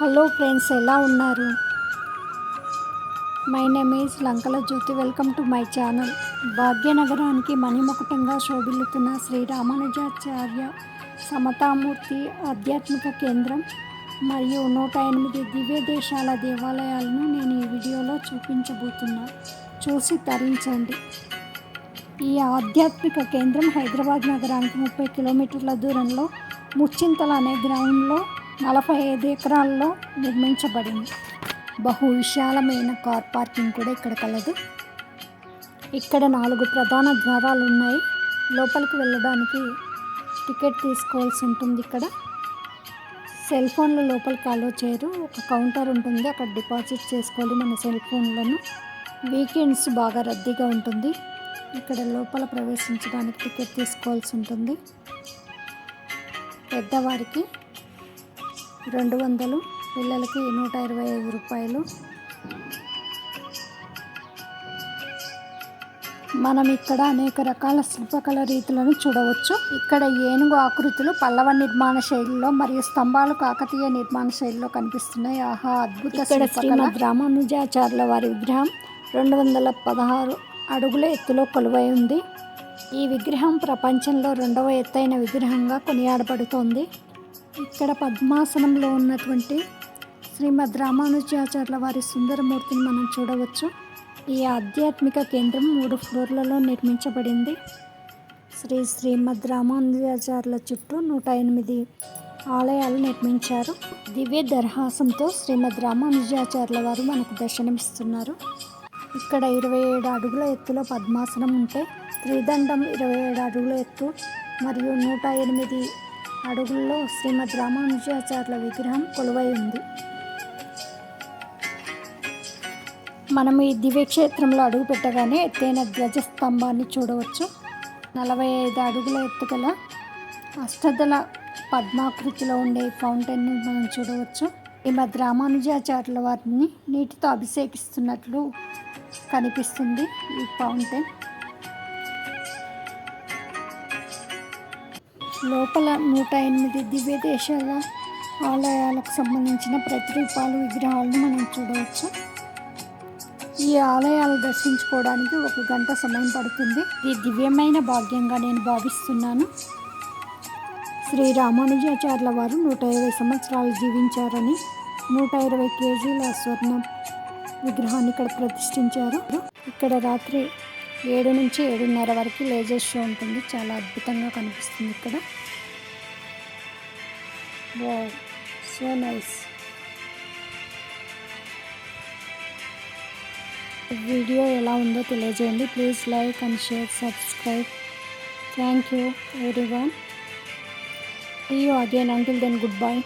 Hello friends, ఎలా ఉన్నారు? My name is Lankala Jyothi. Welcome to my channel. భాగ్యనగరానికి మణిమకుటంగా శోభిల్లుతున్న శ్రీ రామానుజాచార్య సమతామూర్తి ఆధ్యాత్మిక కేంద్రం మరియు 108 దివ్య దేశాల దేవాలయాలను నేను ఈ వీడియోలో చూపించబోతున్నా. చూసి తరించండి. ఈ ఆధ్యాత్మిక కేంద్రం హైదరాబాద్ నగరానికి 30 కిలోమీటర్ల దూరంలో ముచ్చింతల అనే గ్రామంలో 45 ఎకరాల్లో నిర్మించబడింది. బహు విశాలమైన కార్ పార్కింగ్ కూడా ఇక్కడ కలదు. ఇక్కడ 4 ప్రధాన ద్వారాలు ఉన్నాయి. లోపలికి వెళ్ళడానికి టికెట్ తీసుకోవాల్సి ఉంటుంది. ఇక్కడ సెల్ ఫోన్లు లోపలికి అలో చేయరు. ఒక కౌంటర్ ఉంటుంది, అక్కడ డిపాజిట్ చేసుకోవాలి మన సెల్ ఫోన్లను. వీకెండ్స్ బాగా రద్దీగా ఉంటుంది. ఇక్కడ లోపల ప్రవేశించడానికి టికెట్ తీసుకోవాల్సి ఉంటుంది. పెద్దవారికి 200, పిల్లలకి 125 రూపాయలు. మనం ఇక్కడ అనేక రకాల శిల్పకళ రీతులను చూడవచ్చు. ఇక్కడ ఏనుగు ఆకృతులు పల్లవ నిర్మాణ శైలిలో మరియు స్తంభాలు కాకతీయ నిర్మాణ శైలిలో కనిపిస్తున్నాయి. ఆహా, అద్భుత! ఇక్కడ శ్రీమద్ రామానుజాచార్యుల వారి విగ్రహం 216 అడుగుల ఎత్తులో కొలువై ఉంది. ఈ విగ్రహం ప్రపంచంలో 2వ ఎత్తైన విగ్రహంగా కొనియాడబడుతోంది. ఇక్కడ పద్మాసనంలో ఉన్నటువంటి శ్రీమద్ రామానుజాచార్యుల వారి సుందరమూర్తిని మనం చూడవచ్చు. ఈ ఆధ్యాత్మిక కేంద్రం 3 ఫ్లోర్లలో నిర్మించబడింది. శ్రీమద్ రామానుజాచార్యుల చుట్టూ 108 ఆలయాలు నిర్మించారు. దివ్య దర్హాసంతో శ్రీమద్ రామానుజాచార్యుల వారు మనకు దర్శనమిస్తున్నారు. ఇక్కడ 27 అడుగుల ఎత్తులో పద్మాసనం ఉంటే, త్రిదండం 27 అడుగుల ఎత్తు మరియు 108 అడుగుల్లో శ్రీమద్ రామానుజాచార్యుల విగ్రహం కొలువై ఉంది. మనం ఈ దివ్యక్షేత్రంలో అడుగు పెట్టగానే ఎత్తైన ధ్వజస్తంభాన్ని చూడవచ్చు. 45 అడుగుల ఎత్తుగల అష్టదళ పద్మాకృతిలో ఉండే ఫౌంటైన్ని మనం చూడవచ్చు. శ్రీమద్ రామానుజాచార్యుల వారిని నీటితో అభిషేకిస్తున్నట్లు కనిపిస్తుంది ఈ ఫౌంటైన్. లోపల 108 దివ్య దేశాల ఆలయాలకు సంబంధించిన ప్రతిరూపాలు, విగ్రహాలను మనం చూడవచ్చు. ఈ ఆలయాలు దర్శించుకోవడానికి 1 గంట సమయం పడుతుంది. ఇది దివ్యమైన భాగ్యంగా నేను భావిస్తున్నాను. శ్రీ రామానుజాచార్యుల వారు 120 సంవత్సరాలు జీవించారని 120 కేజీల స్వర్ణ విగ్రహాన్ని ఇక్కడ ప్రతిష్ఠించారు. ఇక్కడ రాత్రి 7 నుంచి 7:30 వరకు లేజర్ షో ఉంటుంది. చాలా అద్భుతంగా కనిపిస్తుంది ఇక్కడ. Wow, so nice. వీడియో ఎలా ఉందో తెలియజేయండి. Please like and share, subscribe. Thank you everyone. See you again. Until then, goodbye.